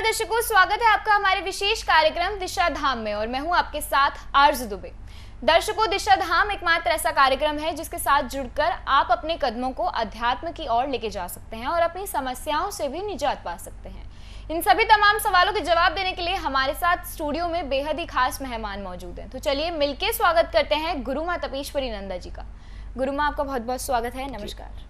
दर्शकों, स्वागत है आपका हमारे विशेष कार्यक्रम दिशा धाम में और मैं हूं आपके साथ आरजू दुबे। दर्शकों, दिशा धाम एकमात्र ऐसा कार्यक्रम है जिसके साथ जुड़कर आप अपने कदमों को अध्यात्म की ओर लेके जा सकते हैं और अपनी समस्याओं से भी निजात पा सकते हैं। इन सभी तमाम सवालों के जवाब देने के लिए हमारे साथ स्टूडियो में बेहद ही खास मेहमान मौजूद हैं। तो चलिए मिलके स्वागत करते हैं गुरु माँ तपेश्वरी नंदा जी का। गुरु माँ, आपका बहुत बहुत स्वागत है। नमस्कार।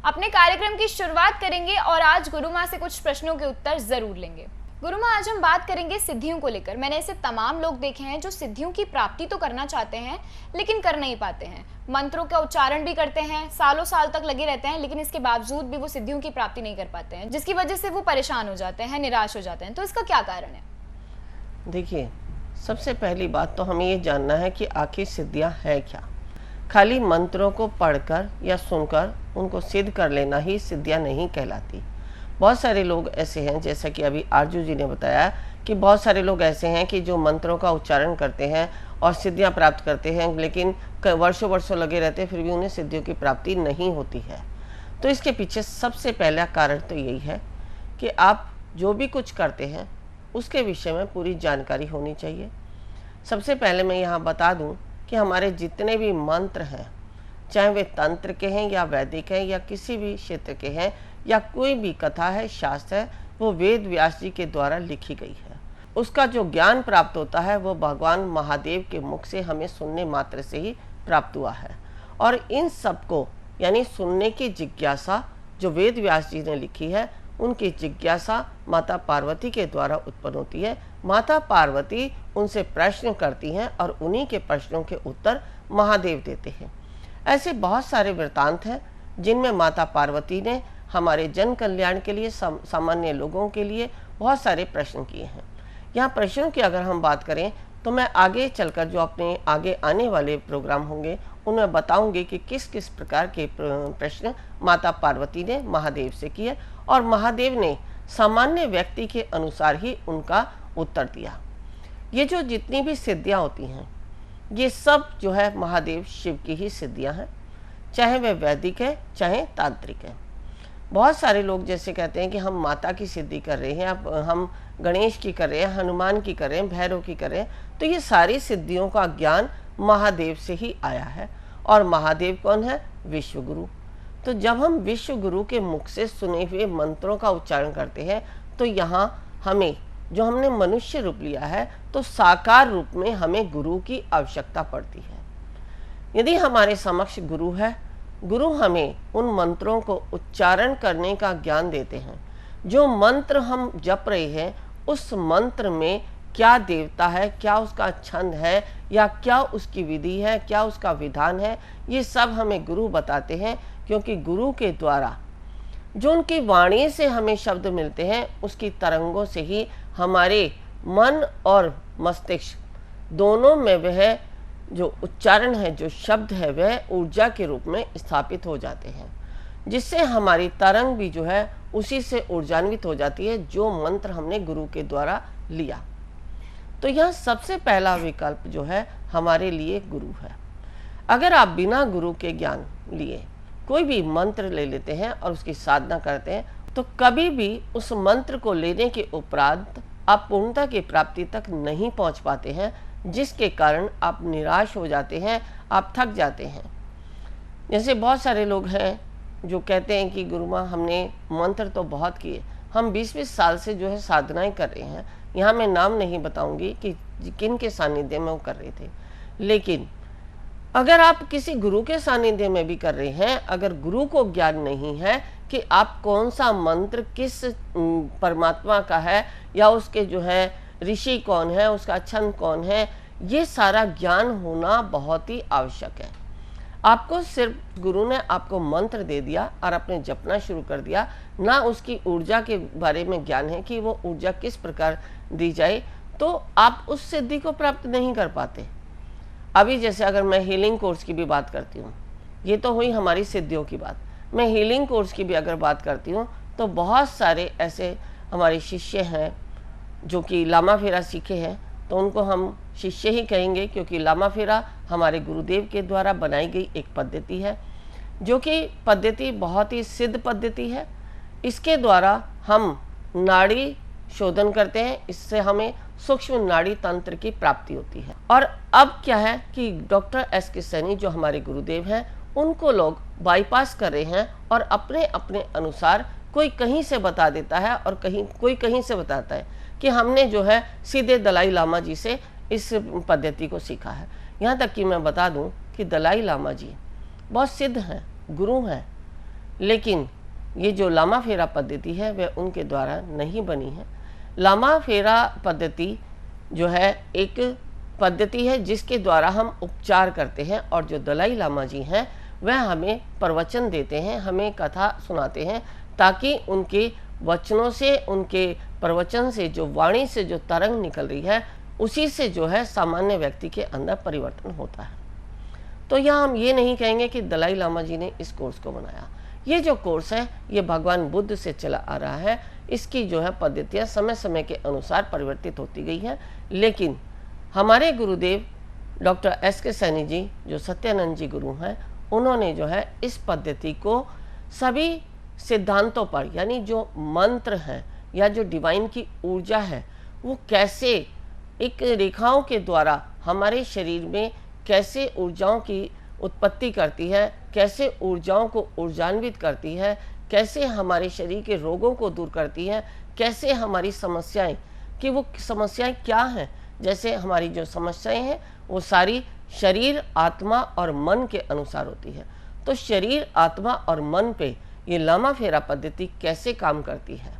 अपने कार्यक्रम की शुरुआत करेंगे और आज गुरु माँ से कुछ प्रश्नों के उत्तर जरूर लेंगे। गुरु माँ, आज हम बात करेंगे सिद्धियों को लेकर। मैंने ऐसे तमाम लोग देखे हैं जो सिद्धियों की प्राप्ति तो करना चाहते हैं लेकिन कर नहीं पाते हैं। मंत्रों का उच्चारण भी करते हैं, सालों साल तक लगे रहते हैं, लेकिन इसके बावजूद भी वो सिद्धियों की प्राप्ति नहीं कर पाते हैं, जिसकी वजह से वो परेशान हो जाते हैं, निराश हो जाते हैं। तो इसका क्या कारण है? देखिए, सबसे पहली बात तो हमें ये जानना है कि आखिर सिद्धियां है क्या। खाली मंत्रों को पढ़कर या सुनकर उनको सिद्ध कर लेना ही सिद्धियां नहीं कहलाती। बहुत सारे लोग ऐसे हैं, जैसा कि अभी आरजू जी ने बताया कि बहुत सारे लोग ऐसे हैं कि जो मंत्रों का उच्चारण करते हैं और सिद्धियां प्राप्त करते हैं, लेकिन वर्षों वर्षों लगे रहते हैं, फिर भी उन्हें सिद्धियों की प्राप्ति नहीं होती है। तो इसके पीछे सबसे पहला कारण तो यही है कि आप जो भी कुछ करते हैं उसके विषय में पूरी जानकारी होनी चाहिए। सबसे पहले मैं यहाँ बता दूँ कि हमारे जितने भी मंत्र हैं, चाहे वे तंत्र के हैं या वैदिक हैं या किसी भी क्षेत्र के हैं या कोई भी कथा है, शास्त्र है, वो वेद व्यास जी के द्वारा लिखी गई है। उसका जो ज्ञान प्राप्त होता है वो भगवान महादेव के मुख से हमें सुनने मात्र से ही प्राप्त हुआ है। और इन सबको यानी सुनने की जिज्ञासा जो वेद व्यास जी ने लिखी है, उनकी जिज्ञासा माता पार्वती के द्वारा उत्पन्न होती है। माता पार्वती उनसे प्रश्न करती हैं और उन्हीं के प्रश्नों के उत्तर महादेव देते हैं। ऐसे बहुत सारे वृतांत हैं जिनमें माता पार्वती ने हमारे जन कल्याण के लिए, सामान्य लोगों के लिए बहुत सारे प्रश्न किए हैं। यहाँ प्रश्नों की अगर हम बात करें तो मैं आगे चलकर जो अपने आगे आने वाले प्रोग्राम होंगे उनमें बताऊंगी कि किस किस प्रकार के प्रश्न माता पार्वती ने महादेव से किए और महादेव ने सामान्य व्यक्ति के अनुसार ही उनका उत्तर दिया। ये जो जितनी भी सिद्धियां होती हैं, ये सब जो है महादेव शिव की ही सिद्धियां हैं, चाहे वह वैदिक है चाहे तांत्रिक है। बहुत सारे लोग जैसे कहते हैं कि हम माता की सिद्धि कर रहे हैं, अब हम गणेश की कर रहे हैं, हनुमान की कर रहे हैं, भैरव की कर रहे हैं, तो ये सारी सिद्धियों का ज्ञान महादेव से ही आया है। और महादेव कौन है? विश्व गुरु। तो जब हम विश्व गुरु के मुख से सुने हुए मंत्रों का उच्चारण करते हैं तो यहाँ हमें, जो हमने मनुष्य रूप लिया है, तो साकार रूप में हमें गुरु की आवश्यकता पड़ती है। यदि हमारे समक्ष गुरु है, गुरु हमें उन मंत्रों को उच्चारण करने का ज्ञान देते हैं। जो मंत्र हम जप रहे हैं उस मंत्र में क्या देवता है, क्या उसका छंद है या क्या उसकी विधि है, क्या उसका विधान है, ये सब हमें गुरु बताते हैं। क्योंकि गुरु के द्वारा जो उनकी वाणी से हमें शब्द मिलते हैं, उसकी तरंगों से ही हमारे मन और मस्तिष्क दोनों में वह जो उच्चारण है, जो शब्द है, वह ऊर्जा के रूप में स्थापित हो जाते हैं, जिससे हमारी तरंग भी जो है उसी से ऊर्जान्वित हो जाती है, जो मंत्र हमने गुरु के द्वारा लिया। तो यह सबसे पहला विकल्प जो है हमारे लिए गुरु है। अगर आप बिना गुरु के ज्ञान लिए कोई भी मंत्र ले लेते हैं और उसकी साधना करते हैं तो कभी भी उस मंत्र को लेने के उपरांत आप पूर्णता की प्राप्ति तक नहीं पहुंच पाते हैं, जिसके कारण आप निराश हो जाते हैं, आप थक जाते हैं। जैसे बहुत सारे लोग हैं जो कहते हैं कि गुरु माँ, हमने मंत्र तो बहुत किए, हम 20-20 साल से जो है साधनाएं कर रहे हैं। यहाँ मैं नाम नहीं बताऊंगी कि किन के सानिध्य में वो कर रहे थे, लेकिन अगर आप किसी गुरु के सानिध्य में भी कर रहे हैं, अगर गुरु को ज्ञान नहीं है कि आप कौन सा मंत्र किस परमात्मा का है या उसके जो है ऋषि कौन है, उसका छंद कौन है, ये सारा ज्ञान होना बहुत ही आवश्यक है। आपको सिर्फ गुरु ने आपको मंत्र दे दिया और आपने जपना शुरू कर दिया, ना उसकी ऊर्जा के बारे में ज्ञान है कि वो ऊर्जा किस प्रकार दी जाए, तो आप उस सिद्धि को प्राप्त नहीं कर पाते। अभी जैसे अगर मैं हीलिंग कोर्स की भी बात करती हूँ, ये तो हुई हमारी सिद्धियों की बात, मैं हीलिंग कोर्स की भी अगर बात करती हूँ तो बहुत सारे ऐसे हमारे शिष्य हैं जो कि लामा फेरा सीखे हैं, तो उनको हम शिष्य ही कहेंगे, क्योंकि लामा फेरा हमारे गुरुदेव के द्वारा बनाई गई एक पद्धति है, जो कि पद्धति बहुत ही सिद्ध पद्धति है। इसके द्वारा हम नाड़ी शोधन करते हैं, इससे हमें सूक्ष्म नाड़ी तंत्र की प्राप्ति होती है। और अब क्या है कि डॉक्टर एस के सैनी जो हमारे गुरुदेव हैं, उनको लोग बाईपास कर रहे हैं और अपने अपने अनुसार कोई कहीं से बता देता है और कोई कहीं से बताता है कि हमने जो है सीधे दलाई लामा जी से इस पद्धति को सीखा है। यहाँ तक कि मैं बता दूं कि दलाई लामा जी बहुत सिद्ध हैं, गुरु हैं, लेकिन ये जो लामा फेरा पद्धति है वह उनके द्वारा नहीं बनी है। लामा फेरा पद्धति जो है एक पद्धति है जिसके द्वारा हम उपचार करते हैं, और जो दलाई लामा जी हैं वह हमें प्रवचन देते हैं, हमें कथा सुनाते हैं, ताकि उनके वचनों से, उनके प्रवचन से, जो वाणी से जो तरंग निकल रही है, उसी से जो है सामान्य व्यक्ति के अंदर परिवर्तन होता है। तो यहाँ हम ये नहीं कहेंगे कि दलाई लामा जी ने इस कोर्स को बनाया। ये जो कोर्स है ये भगवान बुद्ध से चला आ रहा है। इसकी जो है पद्धतियाँ समय समय के अनुसार परिवर्तित होती गई हैं, लेकिन हमारे गुरुदेव डॉक्टर एस के सैनी जी जो सत्यानंद जी गुरु हैं, उन्होंने जो है इस पद्धति को सभी सिद्धांतों पर, यानी जो मंत्र हैं या जो डिवाइन की ऊर्जा है वो कैसे एक रेखाओं के द्वारा हमारे शरीर में कैसे ऊर्जाओं की उत्पत्ति करती है, कैसे ऊर्जाओं को ऊर्जान्वित करती है, कैसे हमारे शरीर के रोगों को दूर करती है, कैसे हमारी समस्याएं, कि वो समस्याएं क्या हैं। जैसे हमारी जो समस्याएं हैं वो सारी शरीर, आत्मा और मन के अनुसार होती है। तो शरीर, आत्मा और मन पे ये लामा फेरा पद्धति कैसे काम करती है,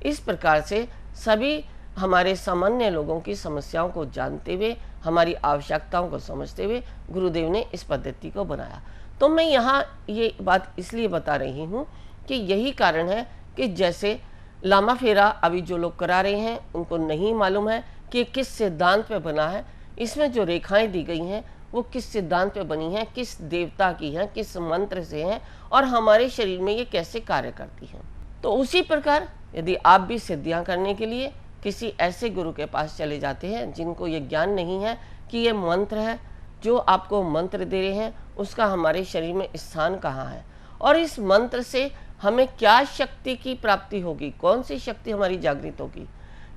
इस प्रकार से सभी हमारे सामान्य लोगों की समस्याओं को जानते हुए, हमारी आवश्यकताओं को समझते हुए गुरुदेव ने इस पद्धति को बनाया। तो मैं यहाँ ये बात इसलिए बता रही हूँ कि यही कारण है कि जैसे लामा फेरा अभी जो लोग करा रहे हैं उनको नहीं मालूम है कि किस सिद्धांत पे बना है, इसमें जो रेखाएं दी गई हैं वो किस सिद्धांत पे बनी हैं, किस देवता की हैं, किस मंत्र से हैं, और हमारे शरीर में ये कैसे कार्य करती हैं। तो उसी प्रकार यदि आप भी सिद्धियां करने के लिए किसी ऐसे गुरु के पास चले जाते हैं जिनको ये ज्ञान नहीं है कि ये मंत्र है, जो आपको मंत्र दे रहे हैं उसका हमारे शरीर में स्थान कहाँ है, और इस मंत्र से हमें क्या शक्ति की प्राप्ति होगी, कौन सी शक्ति हमारी जागृत होगी,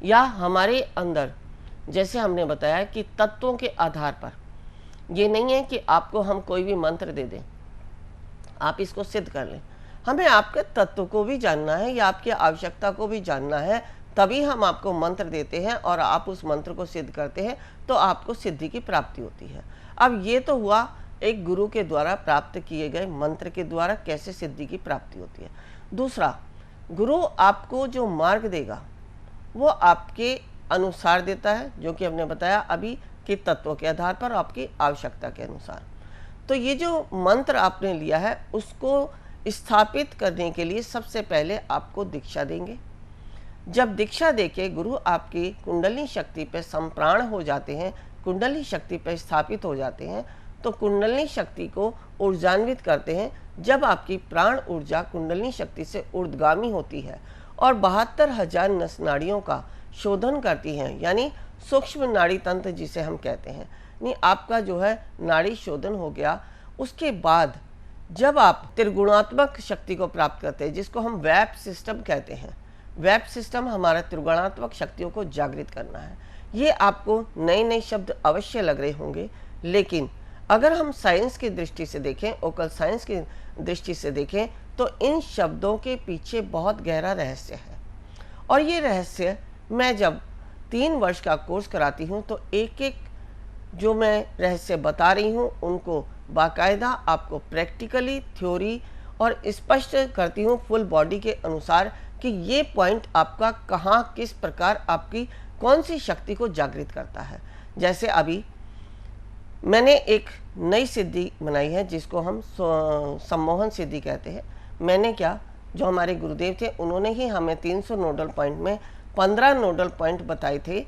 या हमारे अंदर जैसे हमने बताया कि तत्वों के आधार पर, ये नहीं है कि आपको हम कोई भी मंत्र दे दें, आप इसको सिद्ध कर लें। हमें आपके तत्व को भी जानना है या आपकी आवश्यकता को भी जानना है, तभी हम आपको मंत्र देते हैं और आप उस मंत्र को सिद्ध करते हैं, तो आपको सिद्धि की प्राप्ति होती है। अब ये तो हुआ एक गुरु के द्वारा प्राप्त किए गए मंत्र के द्वारा कैसे सिद्धि की प्राप्ति होती है। दूसरा, गुरु आपको जो मार्ग देगा वो आपके अनुसार देता है, जो कि हमने बताया अभी कि तत्वों के आधार पर, आपकी आवश्यकता के अनुसार। तो ये जो मंत्र आपने लिया है उसको स्थापित करने के लिए सबसे पहले आपको दीक्षा देंगे। जब दीक्षा देके गुरु आपकी कुंडली शक्ति पे संप्राण हो जाते हैं, कुंडली शक्ति पे स्थापित हो जाते हैं, तो कुंडली शक्ति को ऊर्जान्वित करते हैं। जब आपकी प्राण ऊर्जा कुंडली शक्ति से ऊर्ध्वगामी होती है और 72,000 नस नाड़ियों का शोधन करती हैं, यानी सूक्ष्म नाड़ी तंत्र जिसे हम कहते हैं, यानी आपका जो है नाड़ी शोधन हो गया, उसके बाद जब आप त्रिगुणात्मक शक्ति को प्राप्त करते हैं, जिसको हम वैप सिस्टम कहते हैं, वैप सिस्टम हमारा त्रिगुणात्मक शक्तियों को जागृत करना है। ये आपको नए नए शब्द अवश्य लग रहे होंगे, लेकिन अगर हम साइंस की दृष्टि से देखें, ओकल साइंस की दृष्टि से देखें, तो इन शब्दों के पीछे बहुत गहरा रहस्य है। और ये रहस्य मैं जब 3 वर्ष का कोर्स कराती हूँ तो एक एक जो मैं रहस्य बता रही हूँ उनको बाकायदा आपको प्रैक्टिकली, थ्योरी और स्पष्ट करती हूँ फुल बॉडी के अनुसार कि ये पॉइंट आपका कहाँ, किस प्रकार आपकी कौन सी शक्ति को जागृत करता है। जैसे अभी मैंने एक नई सिद्धि बनाई है जिसको हम सम्मोहन सिद्धि कहते हैं। मैंने क्या, जो हमारे गुरुदेव थे उन्होंने ही हमें 300 नोडल पॉइंट में 15 नोडल पॉइंट बताए थे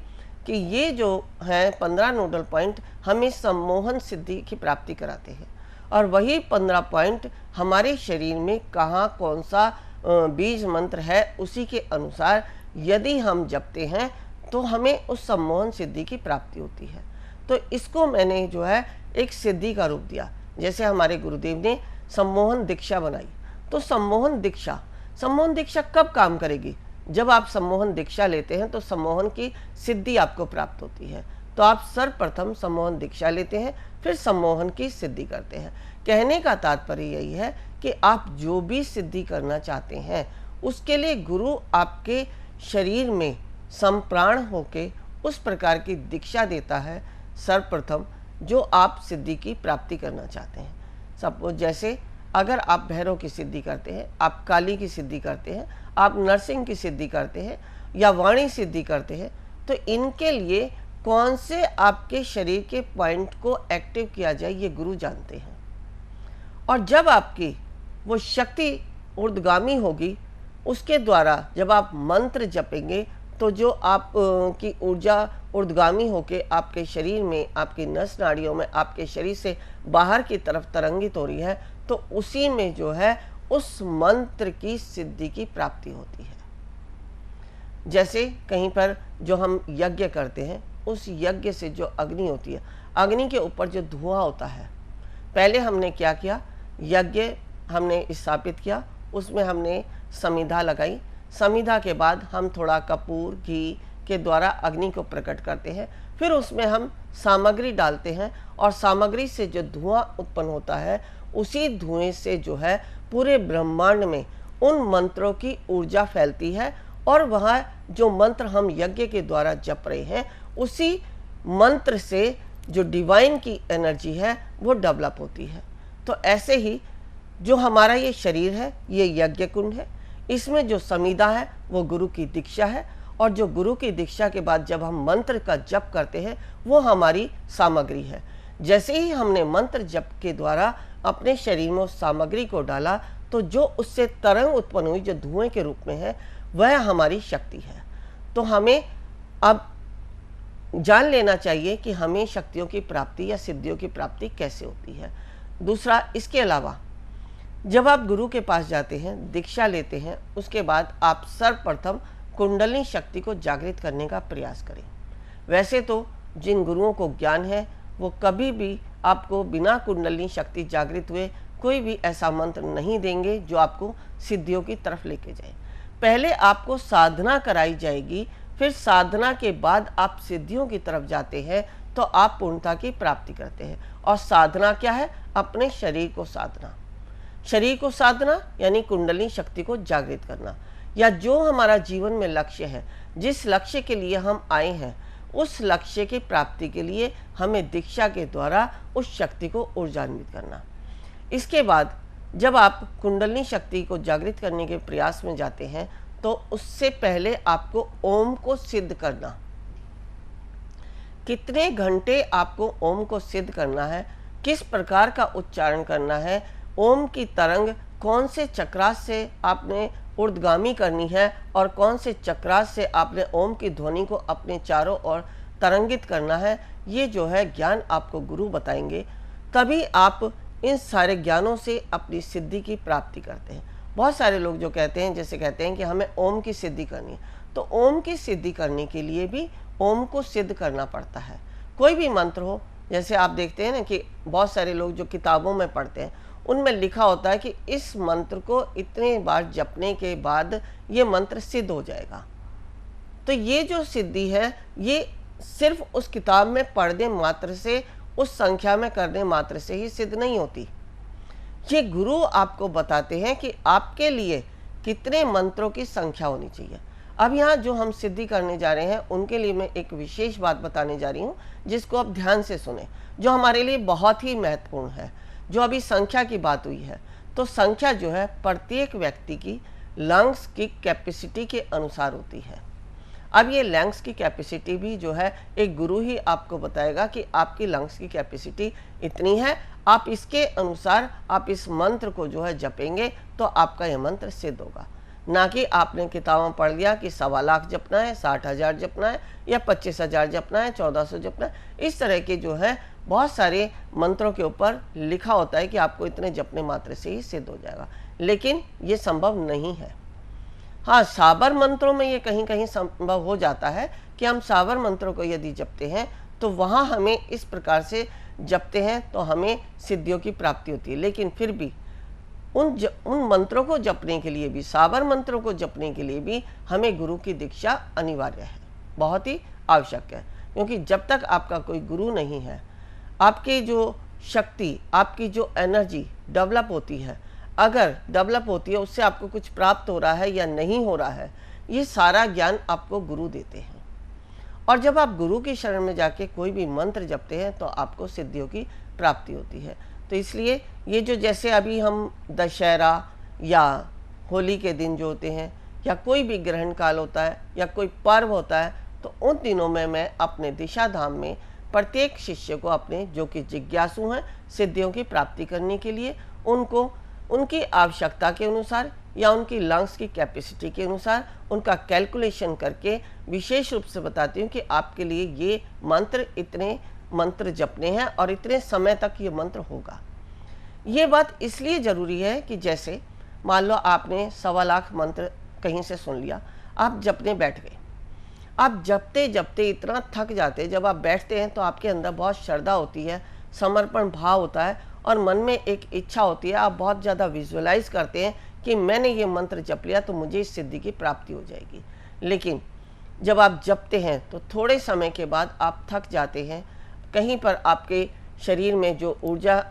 कि ये जो है 15 नोडल पॉइंट हमें सम्मोहन सिद्धि की प्राप्ति कराते हैं, और वही 15 पॉइंट हमारे शरीर में कहाँ कौन सा बीज मंत्र है उसी के अनुसार यदि हम जपते हैं तो हमें उस सम्मोहन सिद्धि की प्राप्ति होती है। तो इसको मैंने जो है एक सिद्धि का रूप दिया। जैसे हमारे गुरुदेव ने सम्मोहन दीक्षा बनाई, तो सम्मोहन दीक्षा कब काम करेगी, जब आप सम्मोहन दीक्षा लेते हैं तो सम्मोहन की सिद्धि आपको प्राप्त होती है। तो आप सर्वप्रथम सम्मोहन दीक्षा लेते हैं, फिर सम्मोहन की सिद्धि करते हैं। कहने का तात्पर्य यही है कि आप जो भी सिद्धि करना चाहते हैं उसके लिए गुरु आपके शरीर में संप्राण होके उस प्रकार की दीक्षा देता है सर्वप्रथम जो आप सिद्धि की प्राप्ति करना चाहते हैं। सपोज जैसे अगर आप भैरव की सिद्धि करते हैं, आप काली की सिद्धि करते हैं, आप नरसिंह की सिद्धि करते हैं या वाणी सिद्धि करते हैं, तो इनके लिए कौन से आपके शरीर के पॉइंट को एक्टिव किया जाए ये गुरु जानते हैं। और जब आपकी वो शक्ति ऊर्ध्वगामी होगी, उसके द्वारा जब आप मंत्र जपेंगे तो जो आप की ऊर्जा ऊर्ध्वगामी होके आपके शरीर में, आपकी नस नाड़ियों में, आपके शरीर से बाहर की तरफ तरंगित हो रही है, तो उसी में जो है उस मंत्र की सिद्धि की प्राप्ति होती है। जैसे कहीं पर जो हम यज्ञ करते हैं, उस यज्ञ से जो अग्नि होती है, अग्नि के ऊपर जो धुआं होता है, पहले हमने क्या किया, यज्ञ हमने स्थापित किया, उसमें हमने समिधा लगाई। समिधा के बाद हम थोड़ा कपूर घी के द्वारा अग्नि को प्रकट करते हैं, फिर उसमें हम सामग्री डालते हैं और सामग्री से जो धुआं उत्पन्न होता है, उसी धुएं से जो है पूरे ब्रह्मांड में उन मंत्रों की ऊर्जा फैलती है और वह जो मंत्र हम यज्ञ के द्वारा जप रहे हैं, उसी मंत्र से जो डिवाइन की एनर्जी है वो डेवलप होती है। तो ऐसे ही जो हमारा ये शरीर है, ये यज्ञ कुंड है, इसमें जो समिधा है वो गुरु की दीक्षा है, और जो गुरु की दीक्षा के बाद जब हम मंत्र का जप करते हैं वो हमारी सामग्री है। जैसे ही हमने मंत्र जप के द्वारा अपने शरीर में उस सामग्री को डाला, तो जो उससे तरंग उत्पन्न हुई जो धुएं के रूप में है, वह हमारी शक्ति है। तो हमें अब जान लेना चाहिए कि हमें शक्तियों की प्राप्ति या सिद्धियों की प्राप्ति कैसे होती है। दूसरा, इसके अलावा जब आप गुरु के पास जाते हैं, दीक्षा लेते हैं, उसके बाद आप सर्वप्रथम कुंडलिनी शक्ति को जागृत करने का प्रयास करें। वैसे तो जिन गुरुओं को ज्ञान है वो कभी भी आपको बिना कुंडलिनी शक्ति जागृत हुए कोई भी ऐसा मंत्र नहीं देंगे जो आपको सिद्धियों की तरफ लेके जाए। पहले आपको साधना कराई जाएगी, फिर साधना के बाद आप सिद्धियों की तरफ जाते हैं, तो आप पूर्णता की प्राप्ति करते हैं। और साधना क्या है? अपने शरीर को साधना। शरीर को साधना यानी कुंडलिनी शक्ति को जागृत करना, या जो हमारा जीवन में लक्ष्य है, जिस लक्ष्य के लिए हम आए हैं, उस लक्ष्य की प्राप्ति के लिए हमें दीक्षा के द्वारा उस शक्ति को ऊर्जान्वित करना। इसके बाद जब आप कुंडलिनी शक्ति को जागृत करने के प्रयास में जाते हैं, तो उससे पहले आपको ओम को सिद्ध करना। कितने घंटे आपको ओम को सिद्ध करना है, किस प्रकार का उच्चारण करना है, ओम की तरंग कौन से चक्रास से आपने ऊर्ध्वगामी करनी है और कौन से चक्रास से आपने ओम की ध्वनि को अपने चारों ओर तरंगित करना है, ये जो है ज्ञान आपको गुरु बताएंगे। तभी आप इन सारे ज्ञानों से अपनी सिद्धि की प्राप्ति करते हैं। बहुत सारे लोग जो कहते हैं, जैसे कहते हैं कि हमें ओम की सिद्धि करनी है, तो ओम की सिद्धि करने के लिए भी ओम को सिद्ध करना पड़ता है। कोई भी मंत्र हो, जैसे आप देखते हैं ना कि बहुत सारे लोग जो किताबों में पढ़ते हैं, उनमें लिखा होता है कि इस मंत्र को इतने बार जपने के बाद ये मंत्र सिद्ध हो जाएगा। तो ये जो सिद्धि है, ये सिर्फ उस किताब में पढ़ने मात्र से, उस संख्या में करने मात्र से ही सिद्ध नहीं होती। ये गुरु आपको बताते हैं कि आपके लिए कितने मंत्रों की संख्या होनी चाहिए। अब यहाँ जो हम सिद्धि करने जा रहे हैं, उनके लिए मैं एक विशेष बात बताने जा रही हूँ, जिसको आप ध्यान से सुने, जो हमारे लिए बहुत ही महत्वपूर्ण है। जो अभी संख्या की बात हुई है, तो संख्या जो है प्रत्येक व्यक्ति की लंग्स की कैपेसिटी के अनुसार होती है। अब ये लंग्स की कैपेसिटी भी जो है एक गुरु ही आपको बताएगा कि आपकी लंग्स की कैपेसिटी इतनी है, आप इसके अनुसार आप इस मंत्र को जो है जपेंगे तो आपका यह मंत्र सिद्ध होगा। ना कि आपने किताबों में पढ़ लिया कि 1.25 लाख जपना है, 60,000 जपना है, या 25,000 जपना है, 1400 जपना है। इस तरह के जो है बहुत सारे मंत्रों के ऊपर लिखा होता है कि आपको इतने जपने मात्र से ही सिद्ध हो जाएगा, लेकिन ये संभव नहीं है। हाँ, साबर मंत्रों में ये कहीं कहीं संभव हो जाता है कि हम साबर मंत्रों को यदि जपते हैं तो वहाँ हमें इस प्रकार से जपते हैं तो हमें सिद्धियों की प्राप्ति होती है। लेकिन फिर भी उन मंत्रों को जपने के लिए भी, साबर मंत्रों को जपने के लिए भी हमें गुरु की दीक्षा अनिवार्य है, बहुत ही आवश्यक है। क्योंकि जब तक आपका कोई गुरु नहीं है, आपकी जो शक्ति, आपकी जो एनर्जी डेवलप होती है, अगर डेवलप होती है उससे आपको कुछ प्राप्त हो रहा है या नहीं हो रहा है, ये सारा ज्ञान आपको गुरु देते हैं। और जब आप गुरु की शरण में जाके कोई भी मंत्र जपते हैं तो आपको सिद्धियों की प्राप्ति होती है। तो इसलिए ये जो, जैसे अभी हम दशहरा या होली के दिन जो होते हैं, या कोई भी ग्रहण काल होता है या कोई पर्व होता है, तो उन दिनों में मैं अपने दिशा धाम में प्रत्येक शिष्य को, अपने जो कि जिज्ञासु हैं सिद्धियों की प्राप्ति करने के लिए, उनको उनकी आवश्यकता के अनुसार या उनकी लंग्स की कैपेसिटी के अनुसार उनका कैलकुलेशन करके विशेष रूप से बताती हूँ कि आपके लिए ये मंत्र, इतने मंत्र जपने हैं और इतने समय तक ये मंत्र होगा। ये बात इसलिए ज़रूरी है कि जैसे मान लो आपने 1.25 लाख मंत्र कहीं से सुन लिया, आप जपने बैठ गए, आप जपते जपते इतना थक जाते, जब आप बैठते हैं तो आपके अंदर बहुत श्रद्धा होती है, समर्पण भाव होता है और मन में एक इच्छा होती है, आप बहुत ज़्यादा विजुअलाइज करते हैं कि मैंने ये मंत्र जप लिया तो मुझे इस सिद्धि की प्राप्ति हो जाएगी। लेकिन जब आप जपते हैं तो थोड़े समय के बाद आप थक जाते हैं, कहीं पर आपके शरीर में जो ऊर्जा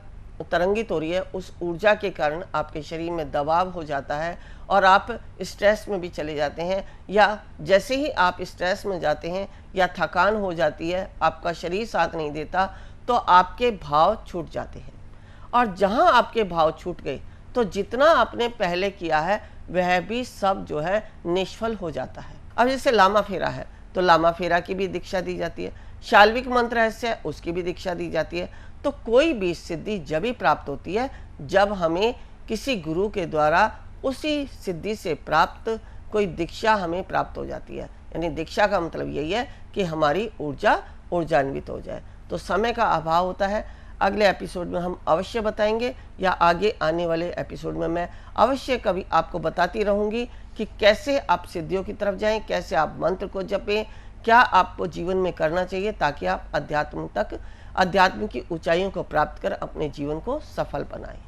तरंगित हो रही है, उस ऊर्जा के कारण आपके शरीर में दबाव हो जाता है और आप स्ट्रेस में भी चले जाते हैं, या जैसे ही आप स्ट्रेस में जाते हैं या थकान हो जाती है, आपका शरीर साथ नहीं देता, तो आपके भाव छूट जाते हैं। और जहाँ आपके भाव छूट गए तो जितना आपने पहले किया है वह भी सब जो है निष्फल हो जाता है। अब जैसे लामा फेरा है तो लामा फेरा की भी दीक्षा दी जाती है, शाल्विक मंत्र रहस्य है उसकी भी दीक्षा दी जाती है। तो कोई भी सिद्धि जब भी प्राप्त होती है जब हमें किसी गुरु के द्वारा उसी सिद्धि से प्राप्त कोई दीक्षा हमें प्राप्त हो जाती है। यानी दीक्षा का मतलब यही है कि हमारी ऊर्जान्वित हो जाए। तो समय का अभाव होता है, अगले एपिसोड में हम अवश्य बताएंगे, या आगे आने वाले एपिसोड में मैं अवश्य कभी आपको बताती रहूँगी कि कैसे आप सिद्धियों की तरफ जाएं, कैसे आप मंत्र को जपें, क्या आपको जीवन में करना चाहिए ताकि आप अध्यात्म की ऊंचाइयों को प्राप्त कर अपने जीवन को सफल बनाएं।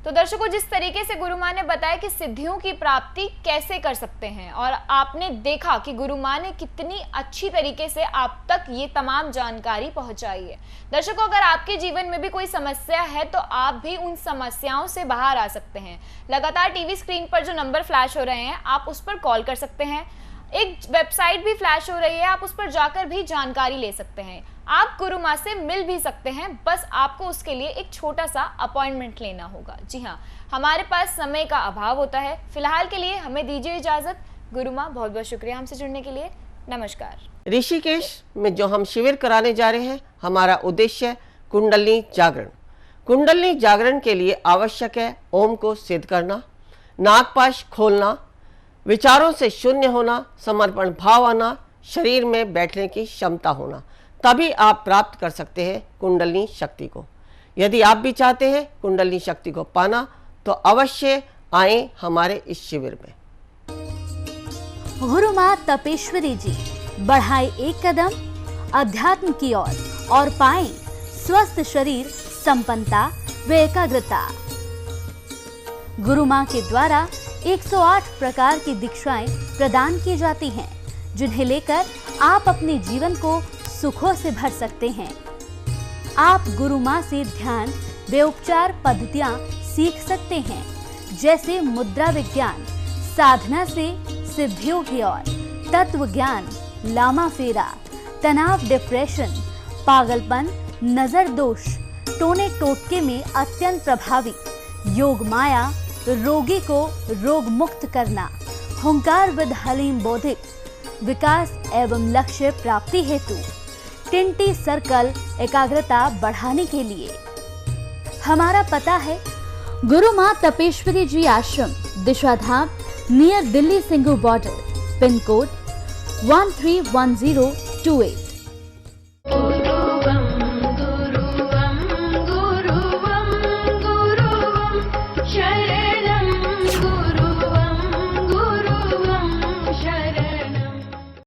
तो दर्शकों, जिस तरीके से गुरु माँ ने बताया कि सिद्धियों की प्राप्ति कैसे कर सकते हैं, और आपने देखा कि गुरु माँ ने कितनी अच्छी तरीके से आप तक ये तमाम जानकारी पहुंचाई है। दर्शकों, अगर आपके जीवन में भी कोई समस्या है तो आप भी उन समस्याओं से बाहर आ सकते हैं। लगातार टीवी स्क्रीन पर जो नंबर फ्लैश हो रहे हैं, आप उस पर कॉल कर सकते हैं। एक वेबसाइट भी फ्लैश हो रही है, आप उस पर जाकर भी जानकारी ले सकते हैं। आप गुरु माँ से मिल भी सकते हैं, बस आपको उसके लिए एक छोटा सा अपॉइंटमेंट लेना होगा। जी हाँ, हमारे पास समय का अभाव होता है। फिलहाल के लिए हमें दीजिए इजाजत। गुरु माँ, बहुत बहुत शुक्रिया हमसे जुड़ने के लिए। नमस्कार। ऋषिकेश में जो हम शिविर कराने जा रहे हैं, हमारा उद्देश्य है कुंडलिनी जागरण। कुंडलिनी जागरण के लिए आवश्यक है ओम को सिद्ध करना, नागपाश खोलना, विचारों से शून्य होना, समर्पण भाव आना, शरीर में बैठने की क्षमता होना, तभी आप प्राप्त कर सकते हैं कुंडलिनी शक्ति को। यदि आप भी चाहते हैं कुंडलिनी शक्ति को पाना तो अवश्य आएं हमारे इस शिविर में। गुरु माँ तपेश्वरी जी बढ़ाए एक कदम अध्यात्म की ओर और पाएं स्वस्थ शरीर, संपन्नता व एकाग्रता। गुरु माँ के द्वारा 108 प्रकार की दीक्षाएं प्रदान की जाती हैं, जिन्हें लेकर आप अपने जीवन को सुखों से भर सकते हैं। आप गुरु माँ से ध्यान व उपचार पद्धतियां सीख सकते हैं, जैसे मुद्रा विज्ञान, साधना से सिद्धियों की ओर, तत्व ज्ञान, लामा फेरा, तनाव, डिप्रेशन, पागलपन, नजर दोष, टोने टोटके में अत्यंत प्रभावी, योग माया, रोगी को रोग मुक्त करना, हुंकार विद हलीम बौद्धिक, विकास एवं लक्ष्य प्राप्ति हेतु, टिंटी सर्कल, एकाग्रता बढ़ाने के लिए। हमारा पता है गुरु माँ Tapeshwari ji Ashram, Dishadham, near Delhi Singhu border, pin code 131028।